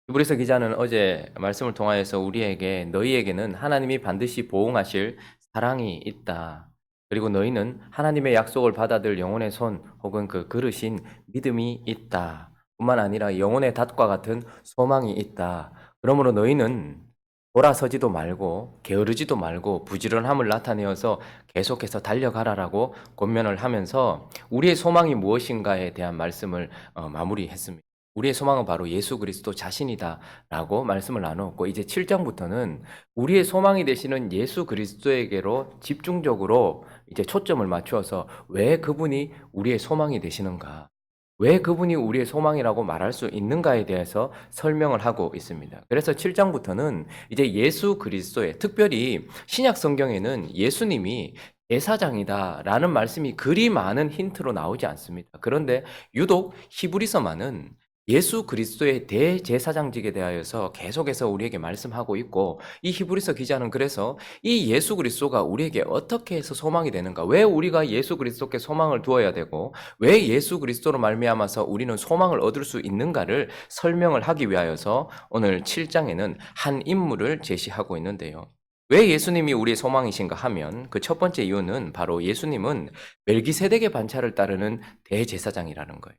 히브리서 기자는 어제 말씀을 통하여서 우리에게 너희에게는 하나님이 반드시 보응하실 사랑이 있다. 그리고 너희는 하나님의 약속을 받아들 영혼의 손 혹은 그 그르신 믿음이 있다. 뿐만 아니라 영혼의 닷과 같은 소망이 있다. 그러므로 너희는 돌아서지도 말고 게으르지도 말고 부지런함을 나타내어서 계속해서 달려가라라고 권면을 하면서 우리의 소망이 무엇인가에 대한 말씀을 마무리했습니다. 우리의 소망은 바로 예수 그리스도 자신이다라고 말씀을 나누었고, 이제 7장부터는 우리의 소망이 되시는 예수 그리스도에게로 집중적으로 이제 초점을 맞추어서 왜 그분이 우리의 소망이 되시는가, 왜 그분이 우리의 소망이라고 말할 수 있는가에 대해서 설명을 하고 있습니다. 그래서 7장부터는 이제 예수 그리스도의, 특별히 신약 성경에는 예수님이 제사장이다라는 말씀이 그리 많은 힌트로 나오지 않습니다. 그런데 유독 히브리서만은 예수 그리스도의 대제사장직에 대하여서 계속해서 우리에게 말씀하고 있고, 이 히브리서 기자는 그래서 이 예수 그리스도가 우리에게 어떻게 해서 소망이 되는가, 왜 우리가 예수 그리스도께 소망을 두어야 되고 왜 예수 그리스도로 말미암아서 우리는 소망을 얻을 수 있는가를 설명을 하기 위하여서 오늘 7장에는 한 인물을 제시하고 있는데요. 왜 예수님이 우리의 소망이신가 하면 그 첫 번째 이유는 바로 예수님은 멜기세덱의 반차를 따르는 대제사장이라는 거예요.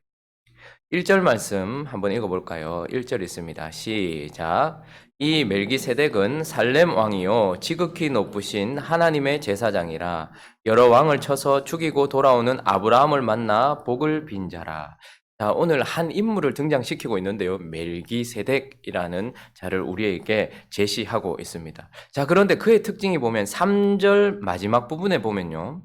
1절 말씀 한번 읽어볼까요? 1절 있습니다. 시작. 이 멜기세덱은 살렘 왕이요 지극히 높으신 하나님의 제사장이라 여러 왕을 쳐서 죽이고 돌아오는 아브라함을 만나 복을 빈 자라. 자, 오늘 한 인물을 등장시키고 있는데요. 멜기세덱이라는 자를 우리에게 제시하고 있습니다. 자, 그런데 그의 특징이 보면 3절 마지막 부분에 보면요.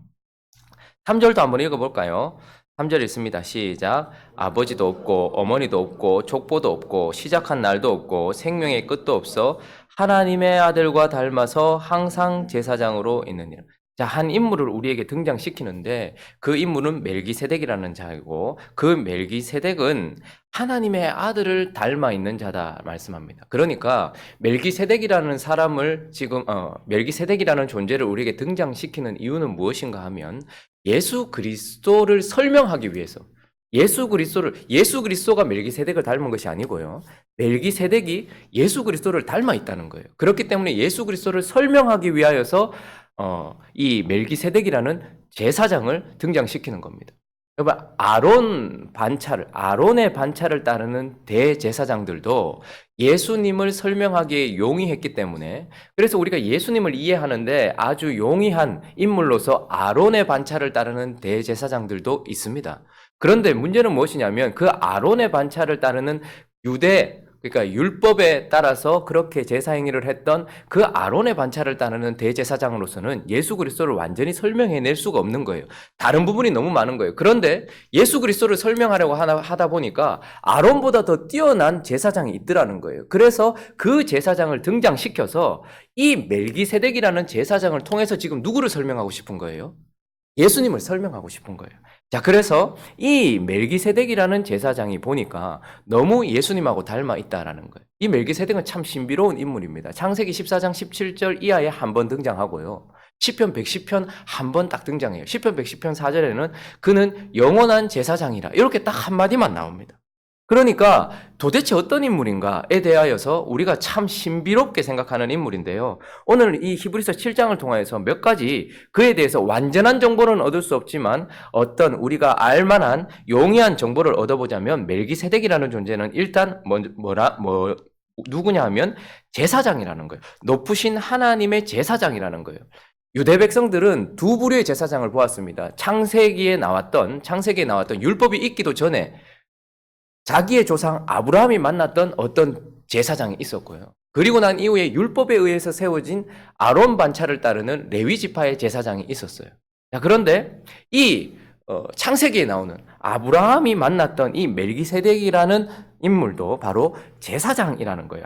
3절도 한번 읽어볼까요? 3절 있습니다. 시작. 아버지도 없고 어머니도 없고 족보도 없고 시작한 날도 없고 생명의 끝도 없어 하나님의 아들과 닮아서 항상 제사장으로 있느니라. 자, 한 인물을 우리에게 등장시키는데 그 인물은 멜기세덱이라는 자이고, 그 멜기세덱은 하나님의 아들을 닮아 있는 자다 말씀합니다. 그러니까 멜기세덱이라는 사람을 지금 멜기세덱이라는 존재를 우리에게 등장시키는 이유는 무엇인가 하면 예수 그리스도를 설명하기 위해서, 예수 그리스도가 멜기세덱을 닮은 것이 아니고요. 멜기세덱이 예수 그리스도를 닮아 있다는 거예요. 그렇기 때문에 예수 그리스도를 설명하기 위하여서 이 멜기세덱이라는 제사장을 등장시키는 겁니다. 여러분, 아론의 반차를 따르는 대제사장들도 예수님을 설명하기에 용이했기 때문에, 그래서 우리가 예수님을 이해하는데 아주 용이한 인물로서 아론의 반차를 따르는 대제사장들도 있습니다. 그런데 문제는 무엇이냐면 그 아론의 반차를 따르는 그러니까 율법에 따라서 그렇게 제사 행위를 했던 그 아론의 반차를 따르는 대제사장으로서는 예수 그리스도를 완전히 설명해낼 수가 없는 거예요. 다른 부분이 너무 많은 거예요. 그런데 예수 그리스도를 설명하려고 하다 보니까 아론보다 더 뛰어난 제사장이 있더라는 거예요. 그래서 그 제사장을 등장시켜서 이 멜기세덱이라는 제사장을 통해서 지금 누구를 설명하고 싶은 거예요? 예수님을 설명하고 싶은 거예요. 자, 그래서 이 멜기세덱이라는 제사장이 보니까 너무 예수님하고 닮아 있다라는 거예요. 이 멜기세덱은 참 신비로운 인물입니다. 창세기 14장 17절 이하에 한 번 등장하고요. 시편 110편 한 번 딱 등장해요. 시편 110편 4절에는 그는 영원한 제사장이라 이렇게 딱 한마디만 나옵니다. 그러니까 도대체 어떤 인물인가에 대하여서 우리가 참 신비롭게 생각하는 인물인데요. 오늘 이 히브리서 7장을 통해서 몇 가지 그에 대해서 완전한 정보는 얻을 수 없지만 어떤 우리가 알만한 용이한 정보를 얻어보자면, 멜기세덱이라는 존재는 일단 누구냐 하면 제사장이라는 거예요. 높으신 하나님의 제사장이라는 거예요. 유대 백성들은 두 부류의 제사장을 보았습니다. 창세기에 나왔던 율법이 있기도 전에 자기의 조상 아브라함이 만났던 어떤 제사장이 있었고요. 그리고 난 이후에 율법에 의해서 세워진 아론 반차를 따르는 레위 지파의 제사장이 있었어요. 자, 그런데 이 창세기에 나오는 아브라함이 만났던 이 멜기세덱이라는 인물도 바로 제사장이라는 거예요.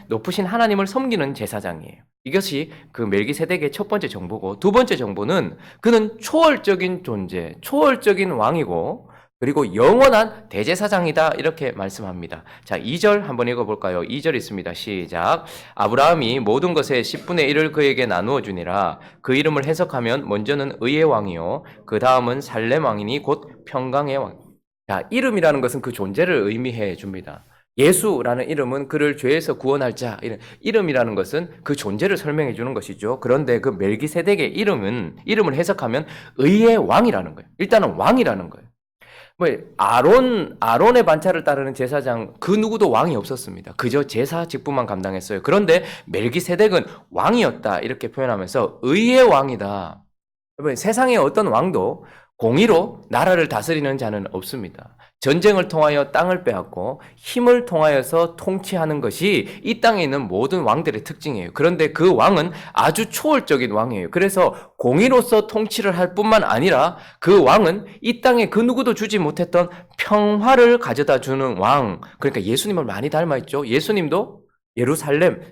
높으신 하나님을 섬기는 제사장이에요. 이것이 그 멜기세덱의 첫 번째 정보고, 두 번째 정보는 그는 초월적인 존재, 초월적인 왕이고 그리고 영원한 대제사장이다 이렇게 말씀합니다. 자, 2절 한번 읽어볼까요? 2절 있습니다. 시작. 아브라함이 모든 것의 10분의 1을 그에게 나누어 주니라. 그 이름을 해석하면 먼저는 의의 왕이요 그 다음은 살렘 왕이니 곧 평강의 왕. 자, 이름이라는 것은 그 존재를 의미해 줍니다. 예수라는 이름은 그를 죄에서 구원할 자. 이름이라는 것은 그 존재를 설명해 주는 것이죠. 그런데 그 멜기세덱의 이름을 해석하면 의의 왕이라는 거예요. 일단은 왕이라는 거예요. 뭐 아론의 반차를 따르는 제사장 그 누구도 왕이 없었습니다. 그저 제사 직분만 감당했어요. 그런데 멜기세덱은 왕이었다 이렇게 표현하면서 의의 왕이다. 여러분 세상의 어떤 왕도 공의로 나라를 다스리는 자는 없습니다. 전쟁을 통하여 땅을 빼앗고 힘을 통하여서 통치하는 것이 이 땅에 있는 모든 왕들의 특징이에요. 그런데 그 왕은 아주 초월적인 왕이에요. 그래서 공의로서 통치를 할 뿐만 아니라 그 왕은 이 땅에 그 누구도 주지 못했던 평화를 가져다 주는 왕. 그러니까 예수님을 많이 닮아있죠. 예수님도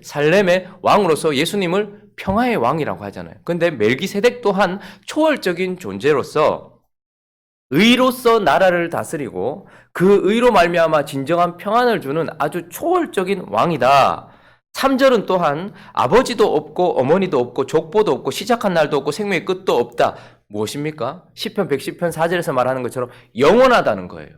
살렘의 왕으로서 예수님을 평화의 왕이라고 하잖아요. 그런데 멜기세덱 또한 초월적인 존재로서 의로서 나라를 다스리고 그 의로 말미암아 진정한 평안을 주는 아주 초월적인 왕이다. 3절은 또한 아버지도 없고 어머니도 없고 족보도 없고 시작한 날도 없고 생명의 끝도 없다. 무엇입니까? 시편 110편 4절에서 말하는 것처럼 영원하다는 거예요.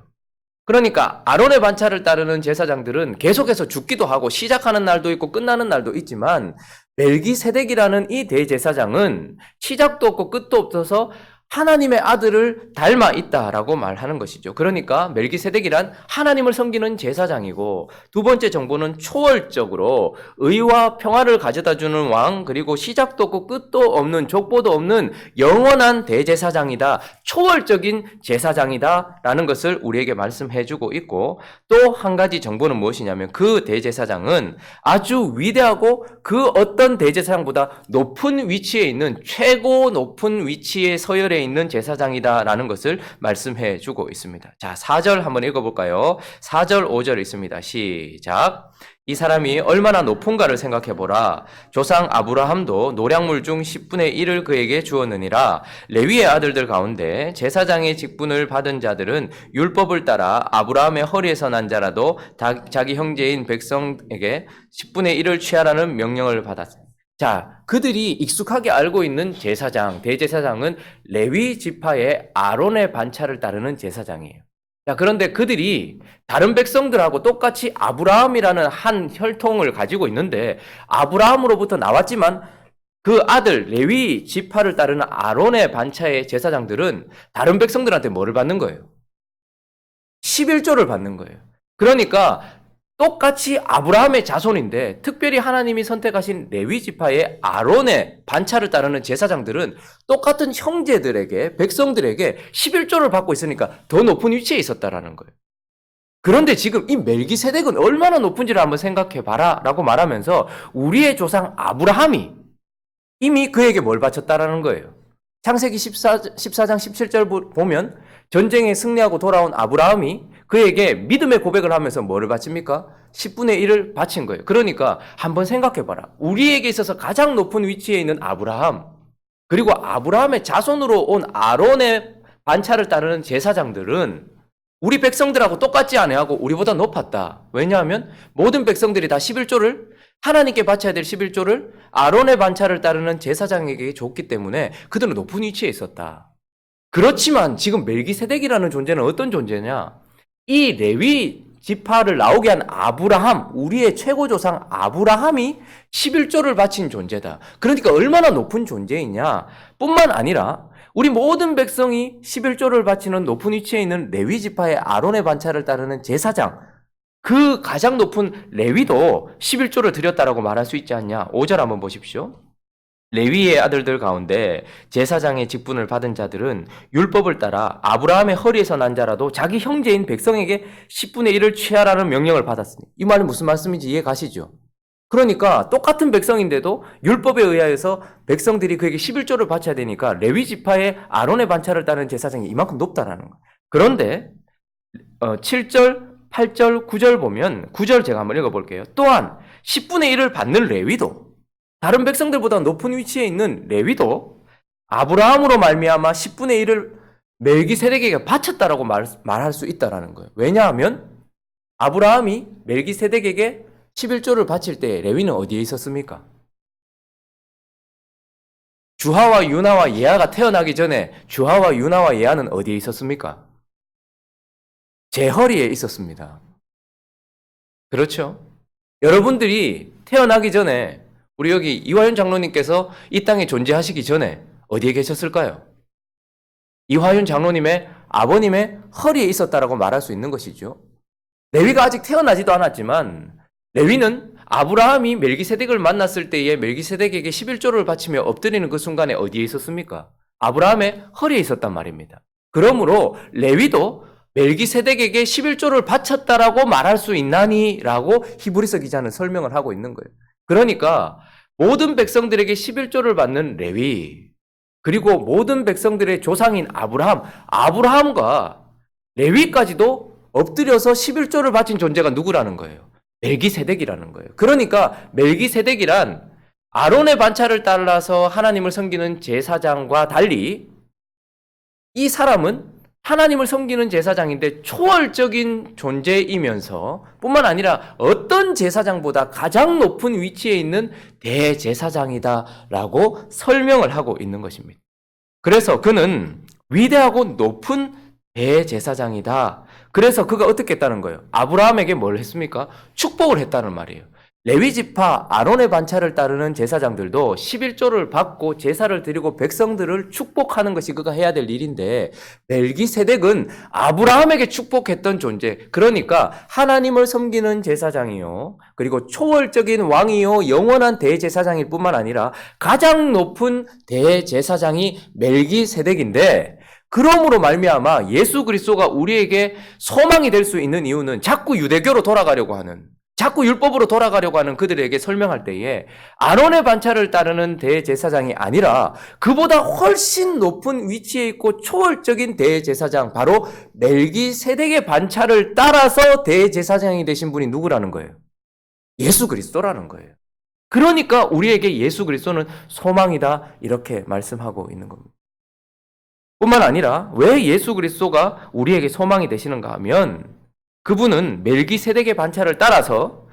그러니까 아론의 반차를 따르는 제사장들은 계속해서 죽기도 하고 시작하는 날도 있고 끝나는 날도 있지만 멜기세덱이라는 이 대제사장은 시작도 없고 끝도 없어서 하나님의 아들을 닮아 있다라고 말하는 것이죠. 그러니까 멜기세덱이란 하나님을 섬기는 제사장이고 두 번째 정보는 초월적으로 의와 평화를 가져다주는 왕 그리고 시작도 없고 끝도 없는 족보도 없는 영원한 대제사장이다. 초월적인 제사장이다 라는 것을 우리에게 말씀해주고 있고 또 한 가지 정보는 무엇이냐면 그 대제사장은 아주 위대하고 그 어떤 대제사장보다 높은 위치에 있는 최고 높은 위치에 서열에 있는 제사장이다라는 것을 말씀해 주고 있습니다. 자, 4절 한번 읽어볼까요? 4절, 5절 있습니다. 시작. 이 사람이 얼마나 높은가를 생각해 보라. 조상 아브라함도 노량물 중 10분의 1을 그에게 주었느니라. 레위의 아들들 가운데 제사장의 직분을 받은 자들은 율법을 따라 아브라함의 허리에서 난 자라도 자기 형제인 백성에게 10분의 1을 취하라는 명령을 받았어요. 자, 그들이 익숙하게 알고 있는 대제사장은 레위 지파의 아론의 반차를 따르는 제사장이에요. 자, 그런데 그들이 다른 백성들하고 똑같이 아브라함이라는 한 혈통을 가지고 있는데 아브라함으로부터 나왔지만 그 아들 레위 지파를 따르는 아론의 반차의 제사장들은 다른 백성들한테 뭐를 받는 거예요? 11조를 받는 거예요. 그러니까 똑같이 아브라함의 자손인데 특별히 하나님이 선택하신 레위 지파의 아론의 반차를 따르는 제사장들은 똑같은 형제들에게 백성들에게 11조를 받고 있으니까 더 높은 위치에 있었다라는 거예요. 그런데 지금 이 멜기세덱은 얼마나 높은지를 한번 생각해 봐라 라고 말하면서 우리의 조상 아브라함이 이미 그에게 뭘 바쳤다라는 거예요. 창세기 14장 17절 보면 전쟁에 승리하고 돌아온 아브라함이 그에게 믿음의 고백을 하면서 뭐를 바칩니까? 10분의 1을 바친 거예요. 그러니까 한번 생각해봐라. 우리에게 있어서 가장 높은 위치에 있는 아브라함, 그리고 아브라함의 자손으로 온 아론의 반차를 따르는 제사장들은 우리 백성들하고 똑같지 않아하고 우리보다 높았다. 왜냐하면 모든 백성들이 다 11조를 하나님께 바쳐야 될 11조를 아론의 반차를 따르는 제사장에게 줬기 때문에 그들은 높은 위치에 있었다. 그렇지만 지금 멜기세덱이라는 존재는 어떤 존재냐? 이 레위 지파를 나오게 한 아브라함, 우리의 최고 조상 아브라함이 11조를 바친 존재다. 그러니까 얼마나 높은 존재이냐? 뿐만 아니라 우리 모든 백성이 11조를 바치는 높은 위치에 있는 레위 지파의 아론의 반차를 따르는 제사장, 그 가장 높은 레위도 11조를 드렸다라고 말할 수 있지 않냐? 5절 한번 보십시오. 레위의 아들들 가운데 제사장의 직분을 받은 자들은 율법을 따라 아브라함의 허리에서 난 자라도 자기 형제인 백성에게 10분의 1을 취하라는 명령을 받았으니 이 말은 무슨 말씀인지 이해 가시죠? 그러니까 똑같은 백성인데도 율법에 의하여서 백성들이 그에게 11조를 바쳐야 되니까 레위 지파의 아론의 반차를 따르는 제사장이 이만큼 높다라는 거예요. 그런데 7절, 8절, 9절 보면 9절 제가 한번 읽어볼게요. 또한 10분의 1을 받는 레위도 다른 백성들보다 높은 위치에 있는 레위도 아브라함으로 말미암아 10분의 1을 멜기세덱에게 바쳤다라고 말할 수 있다라는 거예요. 왜냐하면 아브라함이 멜기세덱에게 11조를 바칠 때 레위는 어디에 있었습니까? 주하와 유나와 예아가 태어나기 전에 주하와 유나와 예아는 어디에 있었습니까? 제 허리에 있었습니다. 그렇죠. 여러분들이 태어나기 전에 우리 여기 이화연 장로님께서 이 땅에 존재하시기 전에 어디에 계셨을까요? 이화연 장로님의 아버님의 허리에 있었다라고 말할 수 있는 것이죠. 레위가 아직 태어나지도 않았지만 레위는 아브라함이 멜기세덱을 만났을 때에 멜기세덱에게 11조를 바치며 엎드리는 그 순간에 어디에 있었습니까? 아브라함의 허리에 있었단 말입니다. 그러므로 레위도 멜기세덱에게 11조를 바쳤다라고 말할 수 있나니라고 히브리서 기자는 설명을 하고 있는 거예요. 그러니까 모든 백성들에게 11조를 받는 레위, 그리고 모든 백성들의 조상인 아브라함과 레위까지도 엎드려서 11조를 바친 존재가 누구라는 거예요? 멜기세덱이라는 거예요. 그러니까 멜기세덱이란 아론의 반차를 따라서 하나님을 섬기는 제사장과 달리 이 사람은 하나님을 섬기는 제사장인데 초월적인 존재이면서 뿐만 아니라 어떤 제사장보다 가장 높은 위치에 있는 대제사장이다라고 설명을 하고 있는 것입니다. 그래서 그는 위대하고 높은 대제사장이다. 그래서 그가 어떻게 했다는 거예요? 아브라함에게 뭘 했습니까? 축복을 했다는 말이에요. 레위지파 아론의 반차를 따르는 제사장들도 11조를 받고 제사를 드리고 백성들을 축복하는 것이 그가 해야 될 일인데 멜기세덱은 아브라함에게 축복했던 존재, 그러니까 하나님을 섬기는 제사장이요, 그리고 초월적인 왕이요, 영원한 대제사장일 뿐만 아니라 가장 높은 대제사장이 멜기세덱인데, 그러므로 말미암아 예수 그리스도가 우리에게 소망이 될 수 있는 이유는 자꾸 유대교로 돌아가려고 하는, 자꾸 율법으로 돌아가려고 하는 그들에게 설명할 때에 아론의 반차를 따르는 대제사장이 아니라 그보다 훨씬 높은 위치에 있고 초월적인 대제사장, 바로 멜기세덱의 반차를 따라서 대제사장이 되신 분이 누구라는 거예요? 예수 그리스도라는 거예요. 그러니까 우리에게 예수 그리스도는 소망이다, 이렇게 말씀하고 있는 겁니다. 뿐만 아니라 왜 예수 그리스도가 우리에게 소망이 되시는가 하면 그분은 멜기세덱의 반차를 따라서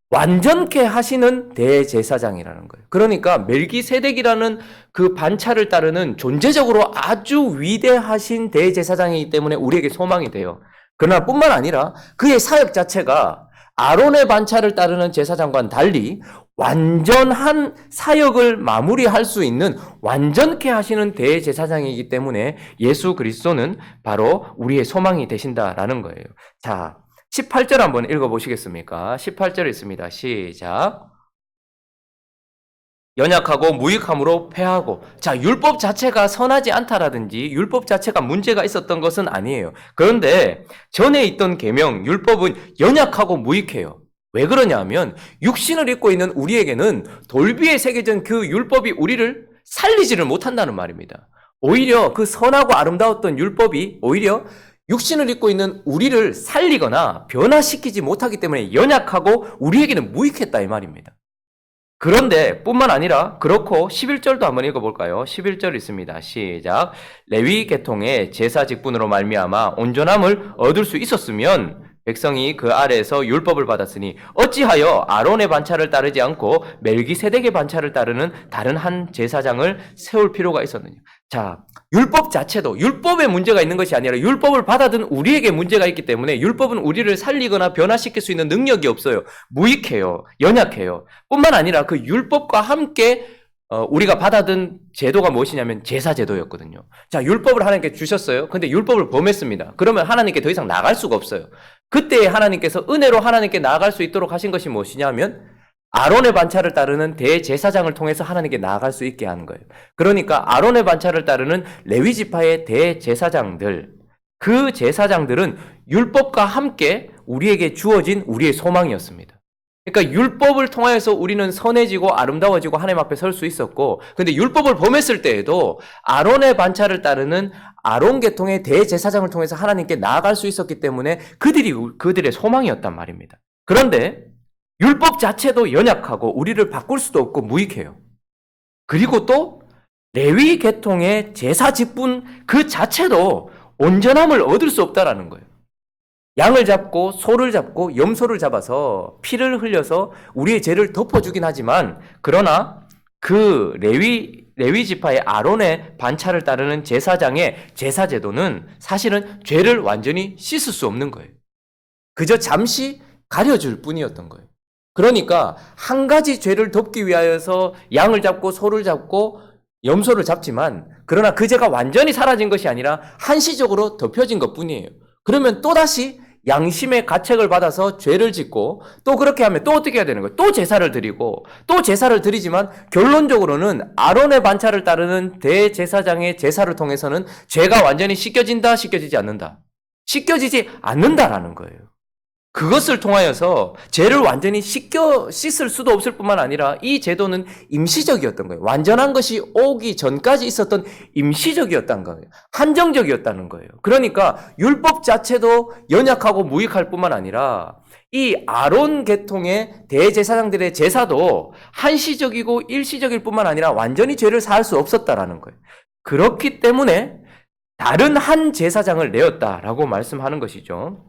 완전케 하시는 대제사장이라는 거예요. 그러니까 멜기세덱이라는 그 반차를 따르는 존재적으로 아주 위대하신 대제사장이기 때문에 우리에게 소망이 돼요. 그러나 뿐만 아니라 그의 사역 자체가 아론의 반차를 따르는 제사장과는 달리 완전한 사역을 마무리할 수 있는 완전케 하시는 대제사장이기 때문에 예수 그리스도는 바로 우리의 소망이 되신다라는 거예요. 자, 18절 한번 읽어보시겠습니까? 18절 있습니다. 시작. 연약하고 무익함으로 패하고. 자, 율법 자체가 선하지 않다라든지 율법 자체가 문제가 있었던 것은 아니에요. 그런데 전에 있던 계명, 율법은 연약하고 무익해요. 왜 그러냐 하면 육신을 입고 있는 우리에게는 돌비에 새겨진 그 율법이 우리를 살리지를 못한다는 말입니다. 오히려 그 선하고 아름다웠던 율법이 오히려 육신을 입고 있는 우리를 살리거나 변화시키지 못하기 때문에 연약하고 우리에게는 무익했다, 이 말입니다. 그런데 뿐만 아니라 그렇고 11절도 한번 읽어볼까요? 11절 있습니다. 시작. 레위 계통의 제사 직분으로 말미암아 온전함을 얻을 수 있었으면 백성이 그 아래에서 율법을 받았으니 어찌하여 아론의 반차를 따르지 않고 멜기세덱의 반차를 따르는 다른 한 제사장을 세울 필요가 있었느냐. 자, 율법 자체도 율법에 문제가 있는 것이 아니라 율법을 받아든 우리에게 문제가 있기 때문에 율법은 우리를 살리거나 변화시킬 수 있는 능력이 없어요. 무익해요. 연약해요. 뿐만 아니라 그 율법과 함께 우리가 받아든 제도가 무엇이냐면 제사제도였거든요. 자, 율법을 하나님께 주셨어요. 근데 율법을 범했습니다. 그러면 하나님께 더 이상 나아갈 수가 없어요. 그때 하나님께서 은혜로 하나님께 나아갈 수 있도록 하신 것이 무엇이냐면 아론의 반차를 따르는 대제사장을 통해서 하나님께 나아갈 수 있게 하는 거예요. 그러니까 아론의 반차를 따르는 레위지파의 대제사장들, 그 제사장들은 율법과 함께 우리에게 주어진 우리의 소망이었습니다. 그러니까 율법을 통하여서 우리는 선해지고 아름다워지고 하나님 앞에 설 수 있었고, 근데 율법을 범했을 때에도 아론의 반차를 따르는 아론 계통의 대제사장을 통해서 하나님께 나아갈 수 있었기 때문에 그들의 소망이었단 말입니다. 그런데 율법 자체도 연약하고 우리를 바꿀 수도 없고 무익해요. 그리고 또 레위 계통의 제사 직분 그 자체도 온전함을 얻을 수 없다라는 거예요. 양을 잡고 소를 잡고 염소를 잡아서 피를 흘려서 우리의 죄를 덮어주긴 하지만, 그러나 그 레위 지파의 아론의 반차를 따르는 제사장의 제사 제도는 사실은 죄를 완전히 씻을 수 없는 거예요. 그저 잠시 가려줄 뿐이었던 거예요. 그러니까 한 가지 죄를 덮기 위하여서 양을 잡고 소를 잡고 염소를 잡지만 그러나 그 죄가 완전히 사라진 것이 아니라 한시적으로 덮여진 것 뿐이에요. 그러면 또다시 양심의 가책을 받아서 죄를 짓고 또 그렇게 하면 또 어떻게 해야 되는 거예요? 또 제사를 드리고 또 제사를 드리지만 결론적으로는 아론의 반차를 따르는 대제사장의 제사를 통해서는 죄가 완전히 씻겨진다, 씻겨지지 않는다? 씻겨지지 않는다라는 거예요. 그것을 통하여서 죄를 완전히 씻을 수도 없을 뿐만 아니라 이 제도는 임시적이었던 거예요. 완전한 것이 오기 전까지 있었던 임시적이었다는 거예요. 한정적이었다는 거예요. 그러니까 율법 자체도 연약하고 무익할 뿐만 아니라 이 아론 계통의 대제사장들의 제사도 한시적이고 일시적일 뿐만 아니라 완전히 죄를 사할 수 없었다라는 거예요. 그렇기 때문에 다른 한 제사장을 내었다라고 말씀하는 것이죠.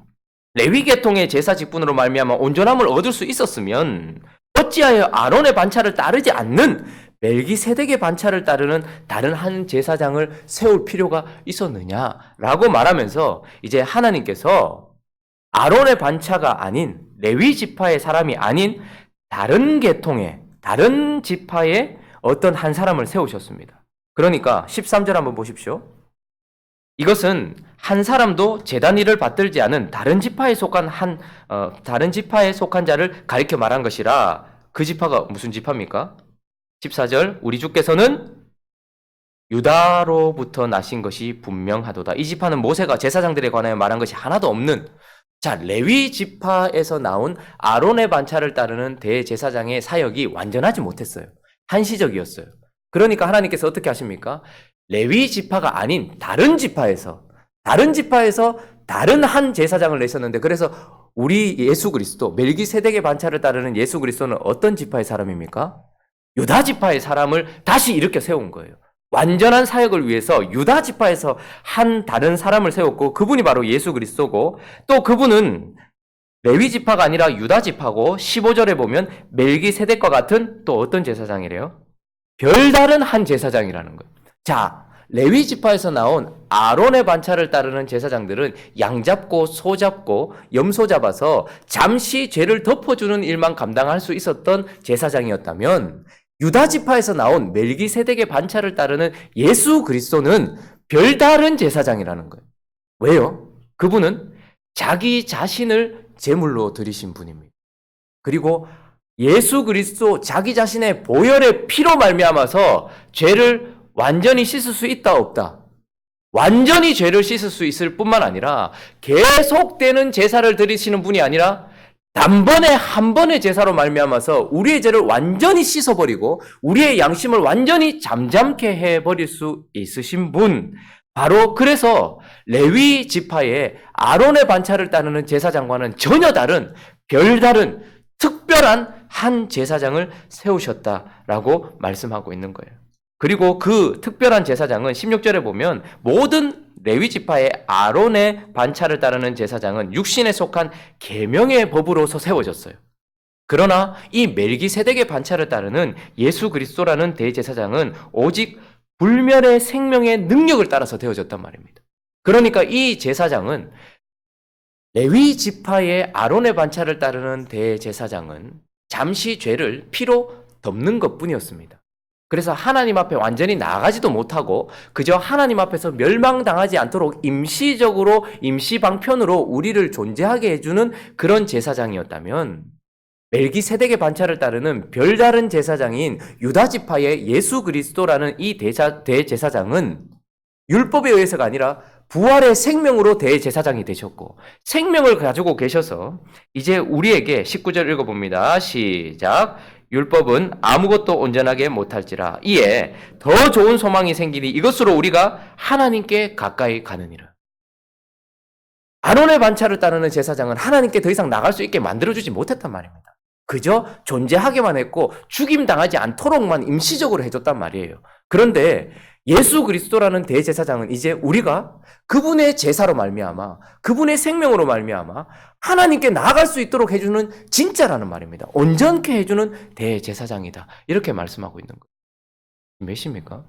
레위 계통의 제사 직분으로 말미암아 온전함을 얻을 수 있었으면 어찌하여 아론의 반차를 따르지 않는 멜기세덱의 반차를 따르는 다른 한 제사장을 세울 필요가 있었느냐라고 말하면서 이제 하나님께서 아론의 반차가 아닌 레위 지파의 사람이 아닌 다른 계통의 다른 지파의 어떤 한 사람을 세우셨습니다. 그러니까 13절 한번 보십시오. 이것은 한 사람도 제단 일을 받들지 않은 다른 지파에 속한 자를 가리켜 말한 것이라. 그 지파가 무슨 지파입니까? 14절 우리 주께서는 유다로부터 나신 것이 분명하도다. 이 지파는 모세가 제사장들에 관하여 말한 것이 하나도 없는, 자, 레위 지파에서 나온 아론의 반차를 따르는 대제사장의 사역이 완전하지 못했어요. 한시적이었어요. 그러니까 하나님께서 어떻게 하십니까? 레위 지파가 아닌 다른 지파에서 다른 한 제사장을 내셨는데, 그래서 우리 예수 그리스도, 멜기세덱의 반차를 따르는 예수 그리스도는 어떤 지파의 사람입니까? 유다 지파의 사람을 다시 일으켜 세운 거예요. 완전한 사역을 위해서 유다 지파에서 한 다른 사람을 세웠고, 그분이 바로 예수 그리스도고, 또 그분은 레위 지파가 아니라 유다 지파고, 15절에 보면 멜기세덱과 같은 또 어떤 제사장이래요? 별다른 한 제사장이라는 거예요. 자, 레위 지파에서 나온 아론의 반차를 따르는 제사장들은 양 잡고 소 잡고 염소 잡아서 잠시 죄를 덮어주는 일만 감당할 수 있었던 제사장이었다면, 유다 지파에서 나온 멜기세덱의 반차를 따르는 예수 그리스도는 별다른 제사장이라는 거예요. 왜요? 그분은 자기 자신을 제물로 드리신 분입니다. 그리고 예수 그리스도 자기 자신의 보혈의 피로 말미암아서 죄를 완전히 씻을 수 있다 없다? 완전히 죄를 씻을 수 있을 뿐만 아니라 계속되는 제사를 드리시는 분이 아니라 단번에 한 번의 제사로 말미암아서 우리의 죄를 완전히 씻어버리고 우리의 양심을 완전히 잠잠케 해버릴 수 있으신 분, 바로 그래서 레위 지파의 아론의 반차를 따르는 제사장과는 전혀 다른 별다른 특별한 한 제사장을 세우셨다라고 말씀하고 있는 거예요. 그리고 그 특별한 제사장은 16절에 보면 모든 레위 지파의 아론의 반차를 따르는 제사장은 육신에 속한 계명의 법으로서 세워졌어요. 그러나 이 멜기세덱의 반차를 따르는 예수 그리스도라는 대제사장은 오직 불멸의 생명의 능력을 따라서 되어졌단 말입니다. 그러니까 이 제사장은, 레위 지파의 아론의 반차를 따르는 대제사장은 잠시 죄를 피로 덮는 것뿐이었습니다. 그래서 하나님 앞에 완전히 나아가지도 못하고 그저 하나님 앞에서 멸망당하지 않도록 임시적으로, 임시방편으로 우리를 존재하게 해주는 그런 제사장이었다면, 멜기세덱의 반차를 따르는 별다른 제사장인 유다 지파의 예수 그리스도라는 이 대제사장은 율법에 의해서가 아니라 부활의 생명으로 대제사장이 되셨고, 생명을 가지고 계셔서 이제 우리에게 19절 읽어봅니다. 시작. 율법은 아무것도 온전하게 못할지라 이에 더 좋은 소망이 생기니 이것으로 우리가 하나님께 가까이 가느니라. 아론의 반차를 따르는 제사장은 하나님께 더 이상 나갈 수 있게 만들어주지 못했단 말입니다. 그저 존재하게만 했고 죽임당하지 않도록만 임시적으로 해줬단 말이에요. 그런데 예수 그리스도라는 대제사장은 이제 우리가 그분의 제사로 말미암아, 그분의 생명으로 말미암아 하나님께 나아갈 수 있도록 해주는 진짜라는 말입니다. 온전케 해주는 대제사장이다. 이렇게 말씀하고 있는 거예요. 몇 시입니까?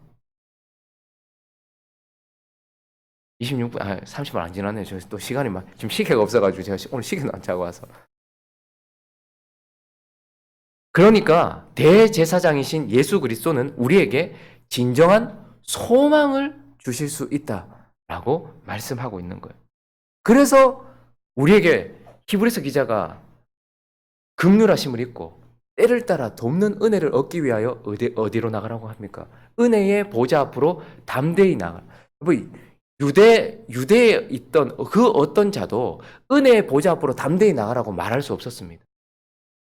26분, 30분 안 지났네요. 저 또 시간이 지금 시계가 없어가지고 제가 오늘 시계도 안 차고 와서. 그러니까 대제사장이신 예수 그리스도는 우리에게 진정한 소망을 주실 수 있다라고 말씀하고 있는 거예요. 그래서 우리에게 히브리서 기자가 긍휼하심을 입고 때를 따라 돕는 은혜를 얻기 위하여 어디로 나가라고 합니까? 은혜의 보좌 앞으로 담대히 나가. 뭐 유대에 있던 그 어떤 자도 은혜의 보좌 앞으로 담대히 나가라고 말할 수 없었습니다.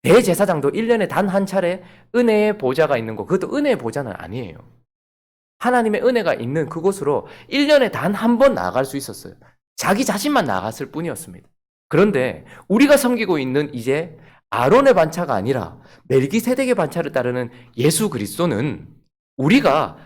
대제사장도 1년에 단 한 차례 은혜의 보좌가 있는 거, 그것도 은혜의 보좌는 아니에요. 하나님의 은혜가 있는 그곳으로 1년에 단 한 번 나아갈 수 있었어요. 자기 자신만 나갔을 뿐이었습니다. 그런데 우리가 섬기고 있는 이제 아론의 반차가 아니라 멜기세덱의 반차를 따르는 예수 그리스도는 우리가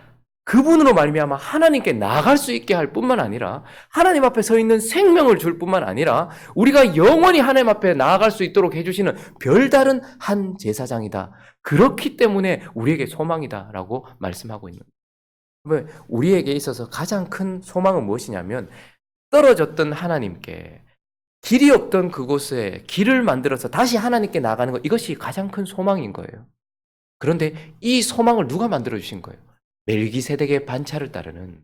그분으로 말미암아 하나님께 나아갈 수 있게 할 뿐만 아니라 하나님 앞에 서 있는 생명을 줄 뿐만 아니라 우리가 영원히 하나님 앞에 나아갈 수 있도록 해주시는 별다른 한 제사장이다. 그렇기 때문에 우리에게 소망이다라고 말씀하고 있는 거예요. 우리에게 있어서 가장 큰 소망은 무엇이냐면 떨어졌던 하나님께 길이 없던 그곳에 길을 만들어서 다시 하나님께 나가는 것, 이것이 가장 큰 소망인 거예요. 그런데 이 소망을 누가 만들어주신 거예요? 멜기세덱의 반차를 따르는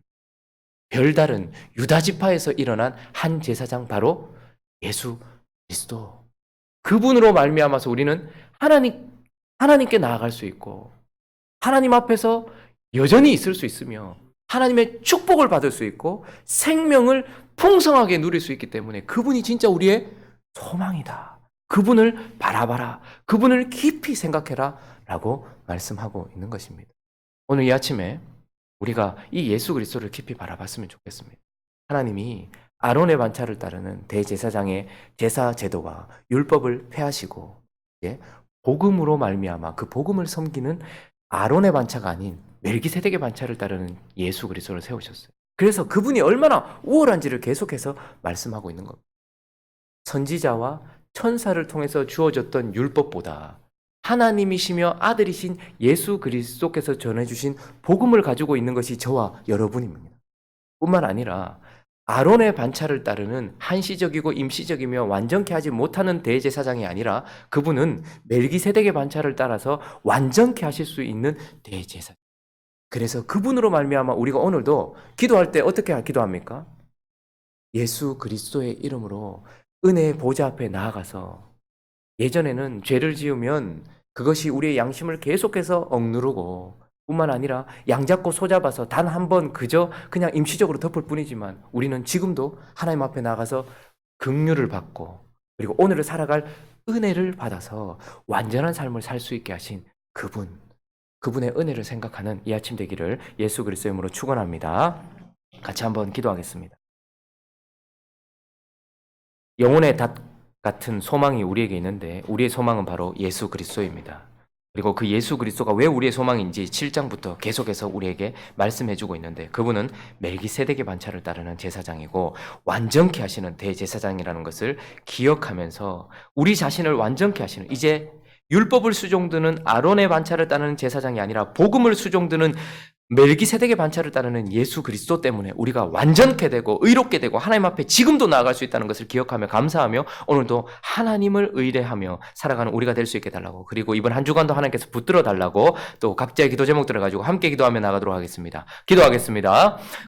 별다른 유다 지파에서 일어난 한 제사장, 바로 예수 그리스도. 그분으로 말미암아서 우리는 하나님께 나아갈 수 있고 하나님 앞에서 여전히 있을 수 있으며 하나님의 축복을 받을 수 있고 생명을 풍성하게 누릴 수 있기 때문에 그분이 진짜 우리의 소망이다. 그분을 바라봐라. 그분을 깊이 생각해라 라고 말씀하고 있는 것입니다. 오늘 이 아침에 우리가 이 예수 그리스도를 깊이 바라봤으면 좋겠습니다. 하나님이 아론의 반차를 따르는 대제사장의 제사 제도와 율법을 폐하시고 복음으로 말미암아 그 복음을 섬기는 아론의 반차가 아닌 멜기세덱의 반차를 따르는 예수 그리스도를 세우셨어요. 그래서 그분이 얼마나 우월한지를 계속해서 말씀하고 있는 겁니다. 선지자와 천사를 통해서 주어졌던 율법보다 하나님이시며 아들이신 예수 그리스도께서 전해주신 복음을 가지고 있는 것이 저와 여러분입니다. 뿐만 아니라 아론의 반차를 따르는 한시적이고 임시적이며 완전케 하지 못하는 대제사장이 아니라 그분은 멜기세덱의 반차를 따라서 완전케 하실 수 있는 대제사장. 그래서 그분으로 말미암아 우리가 오늘도 기도할 때 어떻게 기도합니까? 예수 그리스도의 이름으로 은혜의 보좌 앞에 나아가서, 예전에는 죄를 지으면 그것이 우리의 양심을 계속해서 억누르고 뿐만 아니라 양잡고 소잡아서 단 한 번 그냥 임시적으로 덮을 뿐이지만 우리는 지금도 하나님 앞에 나가서 긍휼을 받고 그리고 오늘을 살아갈 은혜를 받아서 완전한 삶을 살 수 있게 하신 그분의 은혜를 생각하는 이 아침 되기를 예수 그리스도의 이름으로 축원합니다. 같이 한번 기도하겠습니다. 영혼의 닷 같은 소망이 우리에게 있는데 우리의 소망은 바로 예수 그리스도입니다. 그리고 그 예수 그리스도가 왜 우리의 소망인지 7장부터 계속해서 우리에게 말씀해주고 있는데 그분은 멜기세덱의 반차를 따르는 제사장이고 완전케 하시는 대제사장이라는 것을 기억하면서 우리 자신을 완전케 하시는, 이제 율법을 수종드는 아론의 반차를 따르는 제사장이 아니라 복음을 수종드는 멜기세덱의 반차를 따르는 예수 그리스도 때문에 우리가 완전케 되고 의롭게 되고 하나님 앞에 지금도 나아갈 수 있다는 것을 기억하며 감사하며 오늘도 하나님을 의뢰하며 살아가는 우리가 될 수 있게 달라고, 그리고 이번 한 주간도 하나님께서 붙들어 달라고 또 각자의 기도 제목들을 가지고 함께 기도하며 나가도록 하겠습니다. 기도하겠습니다.